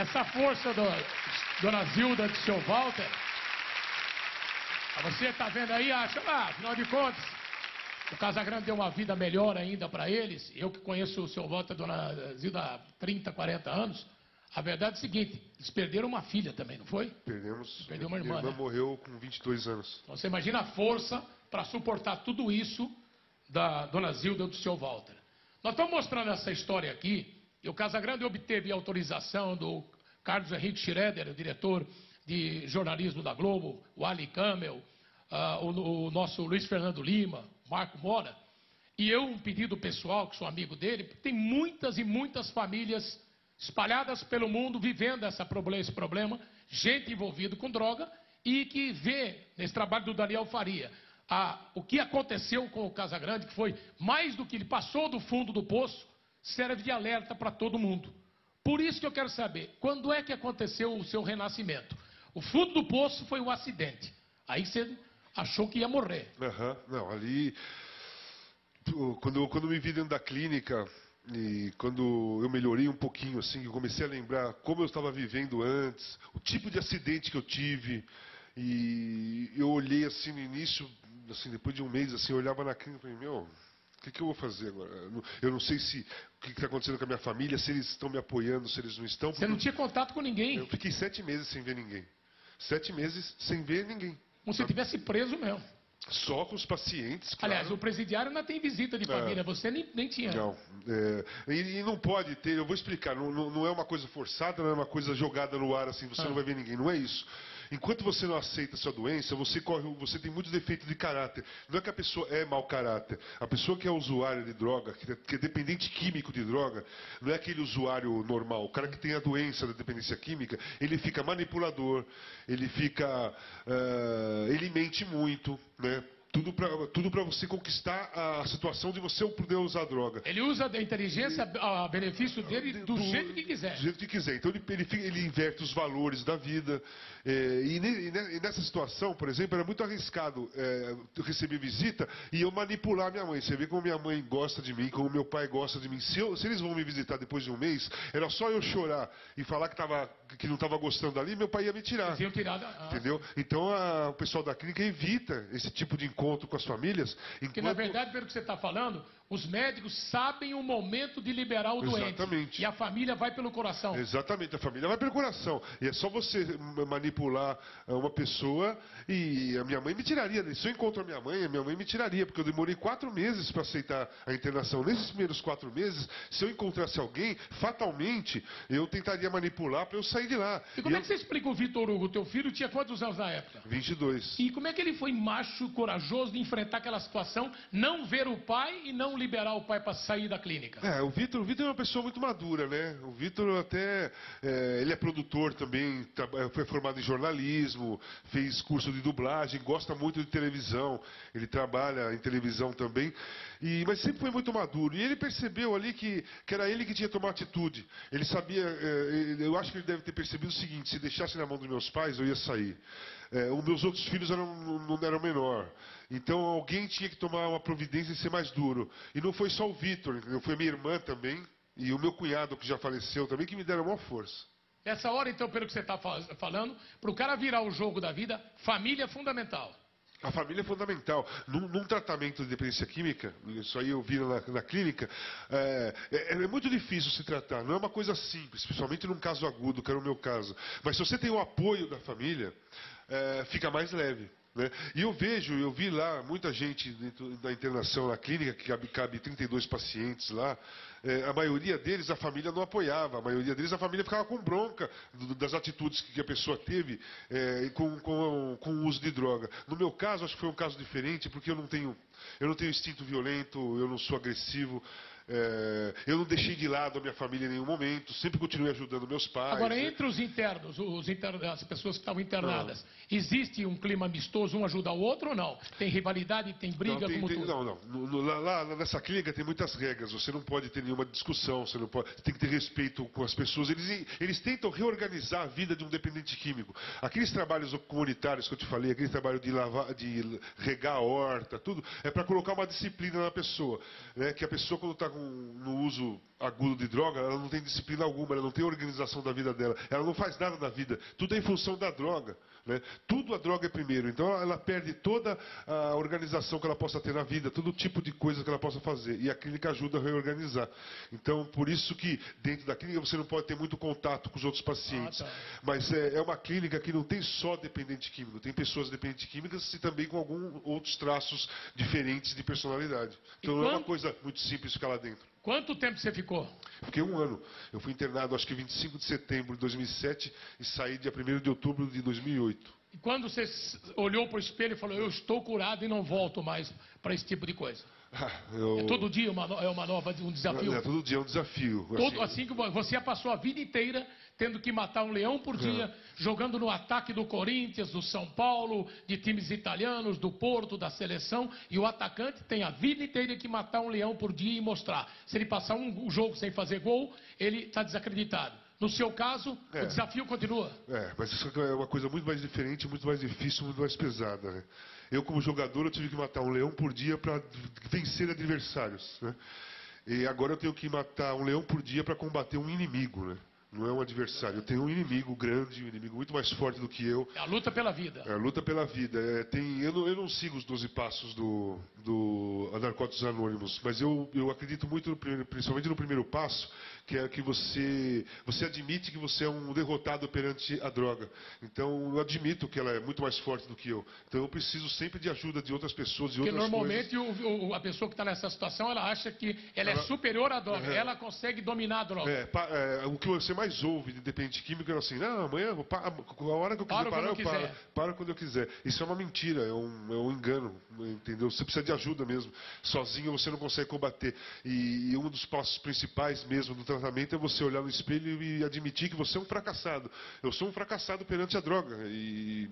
Essa força dona Zilda do seu Walter, você está vendo aí, acha, afinal de contas, o Casagrande deu uma vida melhor ainda para eles. Eu que conheço o seu Walter e a dona Zilda há 30, 40 anos, a verdade é o seguinte, eles perderam uma filha também, não foi? Perdemos. Perdeu uma irmã, Minha irmã né? morreu com 22 anos. Então você imagina a força para suportar tudo isso da dona Zilda e do seu Walter. Nós estamos mostrando essa história aqui, e o Casagrande obteve autorização do Carlos Henrique Schroeder, o diretor de jornalismo da Globo, o Ali Camel, o nosso Luiz Fernando Lima, Marco Mora, e eu, um pedido pessoal, que sou amigo dele, porque tem muitas e muitas famílias espalhadas pelo mundo vivendo esse problema, gente envolvida com droga, e que vê nesse trabalho do Daniel Faria o que aconteceu com o Casagrande, que foi mais do que ele passou do fundo do poço, serve de alerta para todo mundo. Por isso que eu quero saber, quando é que aconteceu o seu renascimento? O fundo do poço foi o acidente. Aí você achou que ia morrer. Não, ali... Quando eu me vi dentro da clínica, e quando eu melhorei um pouquinho, assim, eu comecei a lembrar como eu estava vivendo antes, o tipo de acidente que eu tive, e eu olhei assim no início, assim, depois de um mês, assim, eu olhava na clínica e falei, meu, o que eu vou fazer agora? Eu não sei o que está acontecendo com a minha família, se eles estão me apoiando, se eles não estão. Você não tinha contato com ninguém. Eu fiquei 7 meses sem ver ninguém. 7 meses sem ver ninguém. Como se tivesse preso mesmo. Só com os pacientes, claro. Aliás, o presidiário ainda tem visita de família, você nem tinha. Não, e não pode ter, eu vou explicar, não é uma coisa forçada, não é uma coisa jogada no ar assim, você não vai ver ninguém, não é isso. Enquanto você não aceita a sua doença, você tem muitos defeitos de caráter. Não é que a pessoa é mau caráter. A pessoa que é usuária de droga, que é dependente químico de droga, não é aquele usuário normal. O cara que tem a doença da dependência química, ele fica manipulador, ele mente muito, né? Tudo para você conquistar a situação de você poder usar droga. Ele usa da inteligência a benefício dele do jeito que quiser. Do jeito que quiser. Então ele inverte os valores da vida. E nessa situação, por exemplo, era muito arriscado eu receber visita e eu manipular minha mãe. Você vê como minha mãe gosta de mim, como meu pai gosta de mim. Se eles vão me visitar depois de um mês, era só eu chorar e falar que não estava gostando ali, meu pai ia me tirar. Eles iam tirar entendeu? Então o pessoal da clínica evita esse tipo de encontro com as famílias. Porque, na verdade, pelo que você está falando, os médicos sabem o momento de liberar o doente. Exatamente. E a família vai pelo coração. Exatamente, a família vai pelo coração. E é só você manipular uma pessoa e a minha mãe me tiraria. Se eu encontro a minha mãe me tiraria, porque eu demorei 4 meses para aceitar a internação. Nesses primeiros 4 meses, se eu encontrasse alguém, fatalmente, eu tentaria manipular para eu sair de lá. E como é que você explica o Vitor Hugo? Teu filho tinha quantos anos na época? 22. E como é que ele foi macho, corajoso de enfrentar aquela situação, não ver o pai e não liberar o pai para sair da clínica? O Vitor é uma pessoa muito madura, né? O Vitor até, ele é produtor também, foi formado em jornalismo, fez curso de dublagem, gosta muito de televisão, ele trabalha em televisão também, mas sempre foi muito maduro. E ele percebeu ali que era ele que tinha que tomar atitude. Ele sabia, eu acho que ele deve ter percebido o seguinte, se deixasse na mão dos meus pais, eu ia sair. Os meus outros filhos não eram menor. Então alguém tinha que tomar uma providência e ser mais duro. E não foi só o Vitor, foi minha irmã também, e o meu cunhado, que já faleceu também, que me deram a maior força. Nessa hora, então, pelo que você está falando, para o cara virar o jogo da vida, família é fundamental. A família é fundamental. Num tratamento de dependência química, isso aí eu vi na clínica, é muito difícil se tratar. Não é uma coisa simples, principalmente num caso agudo, que era o meu caso. Mas se você tem o apoio da família, fica mais leve. Né? E eu vi lá muita gente dentro da internação na clínica, que cabe 32 pacientes lá. A maioria deles a família não apoiava, a maioria deles a família ficava com bronca das atitudes que a pessoa teve com o uso de droga. No meu caso, acho que foi um caso diferente, porque eu não tenho instinto violento, eu não sou agressivo. Eu não deixei de lado a minha família em nenhum momento, sempre continuei ajudando meus pais. Agora, entre os internos, as pessoas que estavam internadas, existe um clima amistoso, um ajuda o outro ou não? Tem rivalidade, tem briga, tudo? Não. Lá nessa clínica tem muitas regras, você não pode ter nenhuma discussão, você tem que ter respeito com as pessoas. Eles tentam reorganizar a vida de um dependente químico. Aqueles trabalhos comunitários que eu te falei, aquele trabalho de regar a horta, tudo, é para colocar uma disciplina na pessoa. Né? Que a pessoa, quando está no uso agudo de droga, ela não tem disciplina alguma, ela não tem organização da vida dela, ela não faz nada na vida, tudo é em função da droga, né? Tudo a droga é primeiro, então ela perde toda a organização que ela possa ter na vida, todo tipo de coisa que ela possa fazer, e a clínica ajuda a reorganizar. Então, por isso que dentro da clínica você não pode ter muito contato com os outros pacientes, mas é uma clínica que não tem só dependente químico, tem pessoas dependentes químicas e também com alguns outros traços diferentes de personalidade. Então não é uma coisa muito simples ficar lá dentro. Quanto tempo você ficou? Fiquei 1 ano. Eu fui internado, acho que 25 de setembro de 2007 e saí dia 1º de outubro de 2008. E quando você olhou para o espelho e falou, eu estou curado e não volto mais para esse tipo de coisa? É todo dia um desafio? É todo dia é um desafio. Assim que você passou a vida inteira tendo que matar um leão por dia, jogando no ataque do Corinthians, do São Paulo, de times italianos, do Porto, da seleção, e o atacante tem a vida inteira que matar um leão por dia e mostrar. Se ele passar um jogo sem fazer gol, ele está desacreditado. No seu caso, o desafio continua. Mas isso é uma coisa muito mais diferente, muito mais difícil, muito mais pesada, né? Eu, como jogador, eu tive que matar um leão por dia para vencer adversários, né? E agora eu tenho que matar um leão por dia para combater um inimigo, né? Não é um adversário. Eu tenho um inimigo grande, um inimigo muito mais forte do que eu. É a luta pela vida. É a luta pela vida. Eu não sigo os 12 passos do Narcóticos Anônimos, mas eu acredito muito, principalmente no primeiro passo, que é que você admite que você é um derrotado perante a droga. Então, eu admito que ela é muito mais forte do que eu. Então, eu preciso sempre de ajuda de outras pessoas, de outras coisas. Porque normalmente a pessoa que está nessa situação, ela acha que ela é superior à droga. Ela consegue dominar a droga. O que você mais ouve de dependente químico é assim, não, amanhã, a hora que eu quiser parar, eu paro. Paro quando eu quiser. Isso é uma mentira, é um engano, entendeu? Você precisa de ajuda mesmo. Sozinho você não consegue combater. E um dos passos principais mesmo do tratamento é você olhar no espelho e admitir que você é um fracassado. Eu sou um fracassado perante a droga. E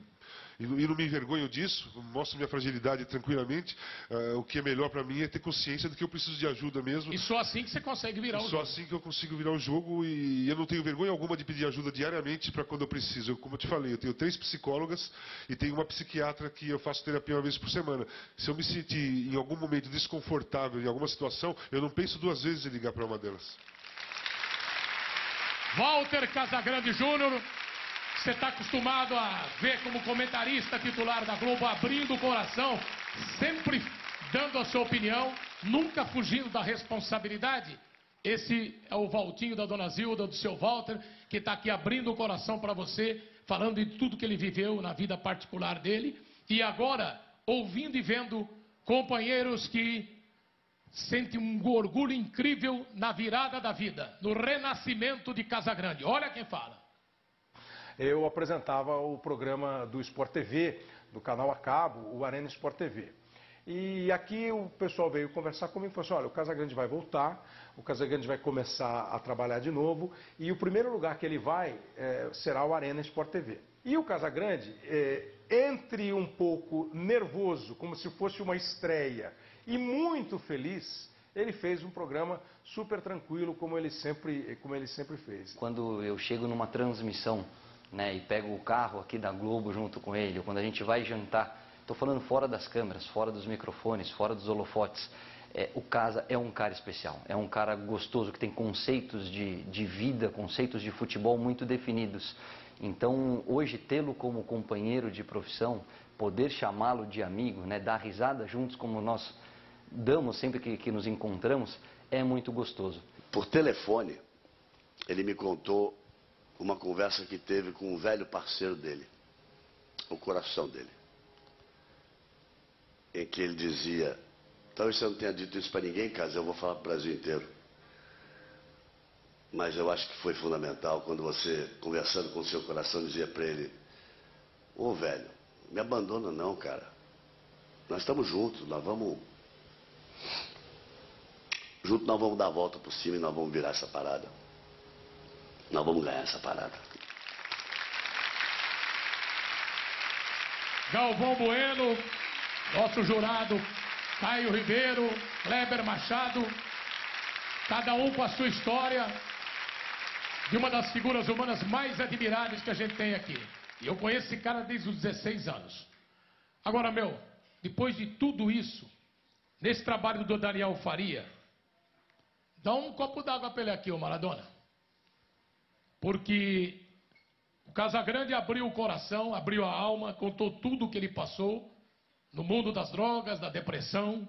não me envergonho disso, mostro minha fragilidade tranquilamente. O que é melhor para mim é ter consciência de que eu preciso de ajuda mesmo. E só assim que você consegue virar o jogo. Só assim que eu consigo virar o jogo, e eu não tenho vergonha alguma de pedir ajuda diariamente para quando eu preciso. Como eu te falei, eu tenho 3 psicólogas e tenho uma psiquiatra que eu faço terapia uma vez por semana. Se eu me sentir em algum momento desconfortável em alguma situação, eu não penso 2 vezes em ligar para uma delas. Walter Casagrande Júnior, você está acostumado a ver como comentarista titular da Globo, abrindo o coração, sempre dando a sua opinião, nunca fugindo da responsabilidade. Esse é o Valtinho da Dona Zilda, do seu Walter, que está aqui abrindo o coração para você, falando de tudo que ele viveu na vida particular dele. E agora, ouvindo e vendo companheiros que sentem um orgulho incrível na virada da vida, no renascimento de Casagrande. Olha quem fala. Eu apresentava o programa do Sport TV, do canal a cabo, o Arena Sport TV. E aqui o pessoal veio conversar comigo e falou assim, olha, o Casagrande vai voltar, o Casagrande vai começar a trabalhar de novo, e o primeiro lugar que ele vai será o Arena Sport TV. E o Casagrande, entre um pouco nervoso, como se fosse uma estreia, e muito feliz, ele fez um programa super tranquilo, como ele sempre fez. Quando eu chego numa transmissão, né, e pego o carro aqui da Globo junto com ele, ou quando a gente vai jantar, estou falando fora das câmeras, fora dos microfones, fora dos holofotes, o Casa é um cara especial, é um cara gostoso, que tem conceitos de vida, conceitos de futebol muito definidos. Então, hoje, tê-lo como companheiro de profissão, poder chamá-lo de amigo, né, dar risada juntos como nós damos sempre que nos encontramos, é muito gostoso. Por telefone, ele me contou uma conversa que teve com um velho parceiro dele, o coração dele, em que ele dizia, talvez você não tenha dito isso para ninguém, Casa, eu vou falar para o Brasil inteiro, mas eu acho que foi fundamental quando você, conversando com o seu coração, dizia para ele, ô velho, me abandona não, cara, nós estamos juntos, nós vamos dar a volta por cima e nós vamos virar essa parada. Nós vamos ganhar essa parada. Galvão Bueno, nosso jurado, Caio Ribeiro, Kleber Machado, cada um com a sua história, de uma das figuras humanas mais admiráveis que a gente tem aqui. E eu conheço esse cara desde os 16 anos. Agora, depois de tudo isso, nesse trabalho do Daniel Faria, Dá um copo d'água para ele aqui, ô Maradona. Porque o Casagrande abriu o coração, abriu a alma, contou tudo o que ele passou no mundo das drogas, da depressão.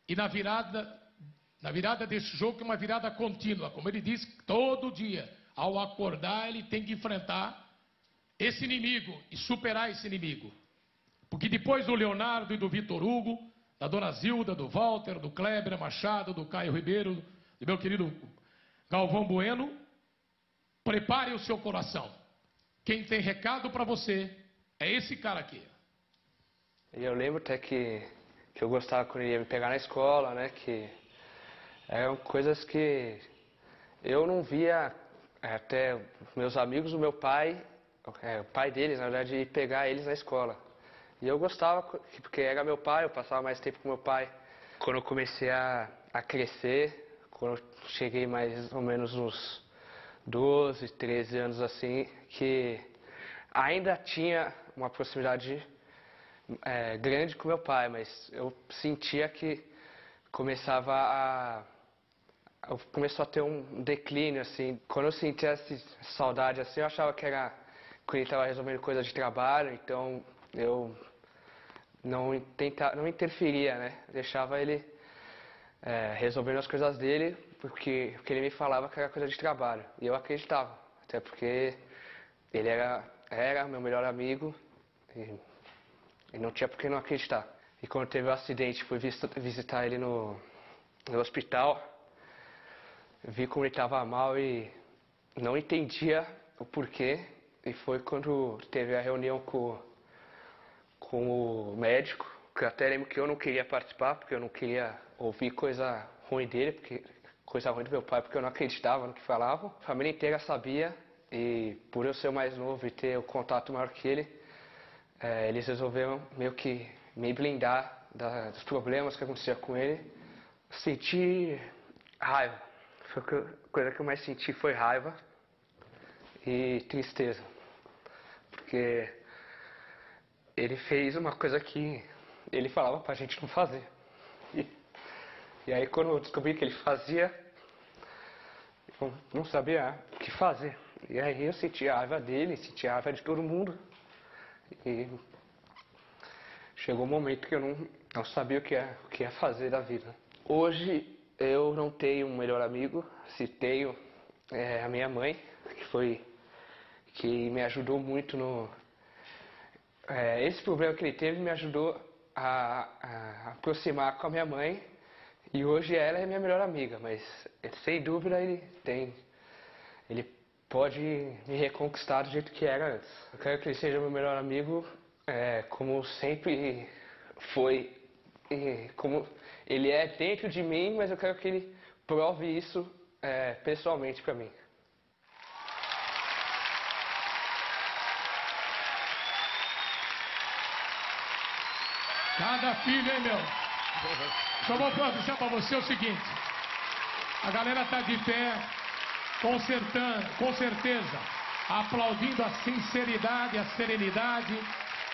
E na virada desse jogo, que é uma virada contínua. Como ele disse, todo dia, ao acordar, ele tem que enfrentar esse inimigo e superar esse inimigo. Porque depois do Leonardo e do Vitor Hugo, da Dona Zilda, do Walter, do Kleber Machado, do Caio Ribeiro, do meu querido Galvão Bueno, prepare o seu coração. Quem tem recado para você é esse cara aqui. E eu lembro até que eu gostava quando ele ia me pegar na escola, né? Que eram coisas que eu não via até meus amigos, o meu pai, o pai deles, na verdade, ir pegar eles na escola. E eu gostava, porque era meu pai, eu passava mais tempo com meu pai. Quando eu comecei a crescer, quando eu cheguei mais ou menos uns 12, 13 anos assim, que ainda tinha uma proximidade grande com meu pai, mas eu sentia que começou a ter um declínio, assim. Quando eu sentia essa saudade, assim, eu achava que era quando ele estava resolvendo coisa de trabalho, então eu não interferia, né? Deixava ele resolvendo as coisas dele, porque ele me falava que era coisa de trabalho. E eu acreditava, até porque ele era meu melhor amigo e não tinha por que não acreditar. E quando teve o acidente, fui visitar ele no hospital, vi como ele estava mal e não entendia o porquê. E foi quando teve a reunião com o médico, que eu até lembro que eu não queria participar, porque eu não queria ouvir coisa ruim dele, coisa ruim do meu pai, porque eu não acreditava no que falavam. A família inteira sabia, e por eu ser o mais novo e ter o contato maior que ele, eles resolveram meio que me blindar dos problemas que aconteciam com ele. Senti raiva. A coisa que eu mais senti foi raiva e tristeza. Porque ele fez uma coisa que ele falava pra gente não fazer. E aí quando eu descobri que ele fazia, eu não sabia o que fazer. E aí eu senti a raiva dele, senti a raiva de todo mundo. E chegou um momento que eu não sabia o que ia fazer da vida. Hoje eu não tenho um melhor amigo, se tenho a minha mãe, que me ajudou muito esse problema que ele teve me ajudou a aproximar com a minha mãe, e hoje ela é minha melhor amiga, mas sem dúvida ele pode me reconquistar do jeito que era antes. Eu quero que ele seja meu melhor amigo, como sempre foi, como ele é dentro de mim, mas eu quero que ele prove isso pessoalmente para mim. Cada filho, hein, meu? Só vou avisar para você o seguinte. A galera tá de pé, com certeza, aplaudindo a sinceridade, a serenidade,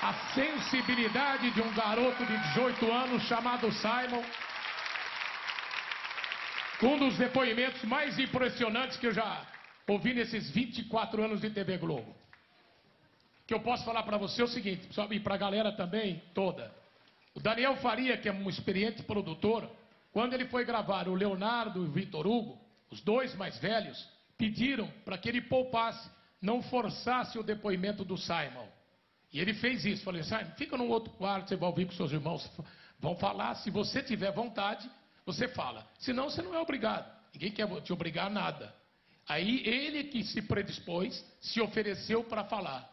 a sensibilidade de um garoto de 18 anos chamado Simon. Um dos depoimentos mais impressionantes que eu já ouvi nesses 24 anos de TV Globo. O que eu posso falar para você é o seguinte, e para a galera também toda. O Daniel Faria, que é um experiente produtor, quando ele foi gravar o Leonardo e o Vitor Hugo, os dois mais velhos, pediram para que ele poupasse, não forçasse o depoimento do Simon. E ele fez isso. Falei, Simon, fica num outro quarto, você vai ouvir com seus irmãos, vão falar. Se você tiver vontade, você fala. Senão, você não é obrigado. Ninguém quer te obrigar a nada. Aí, ele que se predispôs, se ofereceu para falar.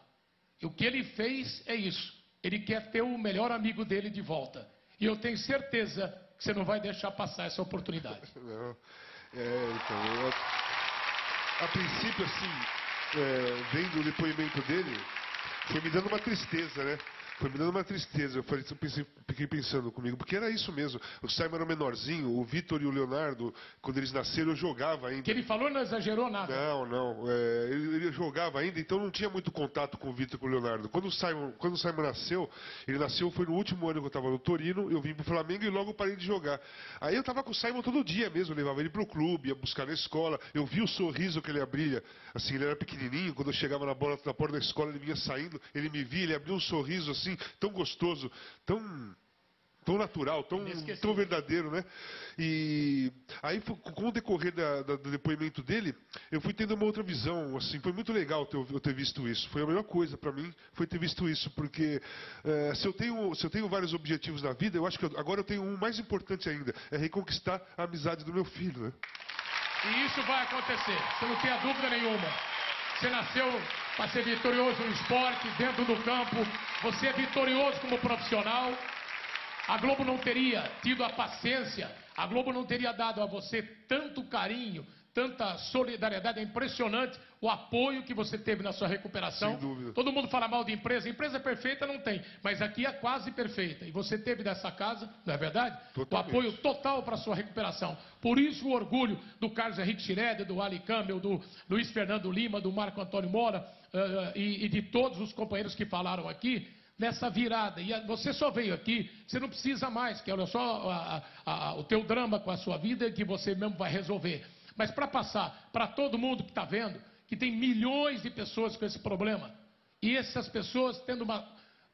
E o que ele fez é isso. Ele quer ter o melhor amigo dele de volta. E eu tenho certeza que você não vai deixar passar essa oportunidade. Não. Então, a princípio, assim, vendo o depoimento dele, foi me dando uma tristeza, né? Foi me dando uma tristeza. Fiquei pensando comigo, porque era isso mesmo. O Simon era menorzinho, o Vitor e o Leonardo, quando eles nasceram, eu jogava ainda. Que ele falou não exagerou nada. Não. Ele jogava ainda, então não tinha muito contato com o Vitor e com o Leonardo. Quando o Simon nasceu, ele nasceu, foi no último ano que eu estava no Torino, eu vim pro Flamengo e logo parei de jogar. Aí eu estava com o Simon todo dia mesmo, eu levava ele pro clube, ia buscar na escola, eu vi o sorriso que ele abria, assim, ele era pequenininho, quando eu chegava na porta da escola, ele vinha saindo, ele me via, ele abria um sorriso assim, tão gostoso, tão natural, tão verdadeiro, né? E aí, com o decorrer do depoimento dele, eu fui tendo uma outra visão, assim, foi muito legal eu ter visto isso. Foi a melhor coisa para mim, foi ter visto isso, porque se eu tenho vários objetivos na vida, eu acho que agora eu tenho um mais importante ainda, é reconquistar a amizade do meu filho, né? E isso vai acontecer, você não tenha dúvida nenhuma. Você nasceu para ser vitorioso no esporte, dentro do campo, você é vitorioso como profissional. A Globo não teria tido a paciência, a Globo não teria dado a você tanto carinho, tanta solidariedade. É impressionante o apoio que você teve na sua recuperação. Sem dúvida. Todo mundo fala mal de empresa. Empresa perfeita não tem, mas aqui é quase perfeita. E você teve dessa casa, não é verdade? Totalmente. O apoio total para a sua recuperação. Por isso o orgulho do Carlos Henrique Schroeder, do Ali Campbell, do Luiz Fernando Lima, do Marco Antônio Moura e de todos os companheiros que falaram aqui, nessa virada. E você só veio aqui, você não precisa mais, que olha só o teu drama com a sua vida que você mesmo vai resolver. Mas para passar para todo mundo que está vendo, que tem milhões de pessoas com esse problema, e essas pessoas tendo uma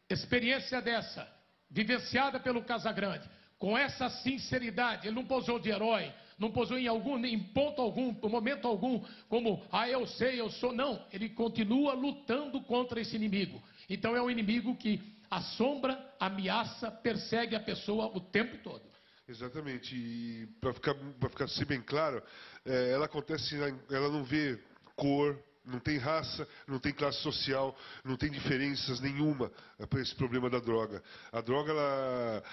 experiência dessa, vivenciada pelo Casagrande, com essa sinceridade, ele não posou de herói, não posou em ponto algum, em momento algum, como, eu sei, eu sou. Não, ele continua lutando contra esse inimigo. Então é um inimigo que assombra, ameaça, persegue a pessoa o tempo todo. Exatamente. E para ficar ser bem claro, ela acontece, ela não vê cor, não tem raça, não tem classe social, não tem diferenças nenhuma para esse problema da droga. A droga ela,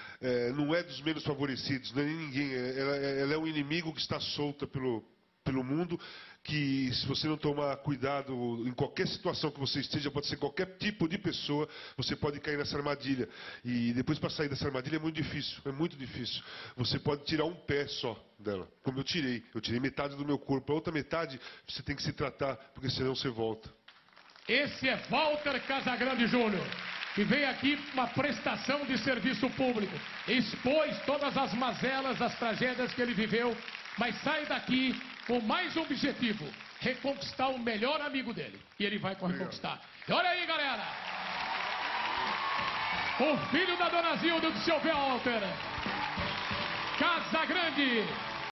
não é dos menos favorecidos, não é nem ninguém. Ela é um inimigo que está solta pelo mundo, que se você não tomar cuidado em qualquer situação que você esteja, pode ser qualquer tipo de pessoa, você pode cair nessa armadilha. E depois para sair dessa armadilha é muito difícil. Você pode tirar um pé só dela, como eu tirei metade do meu corpo, a outra metade você tem que se tratar, porque senão você volta. Esse é Walter Casagrande Júnior, que veio aqui com uma prestação de serviço público, expôs todas as mazelas, as tragédias que ele viveu, mas sai daqui com mais um objetivo: reconquistar o melhor amigo dele. E ele vai reconquistar. E olha aí, galera! O filho da Dona Zilda, do seu Walter Casagrande.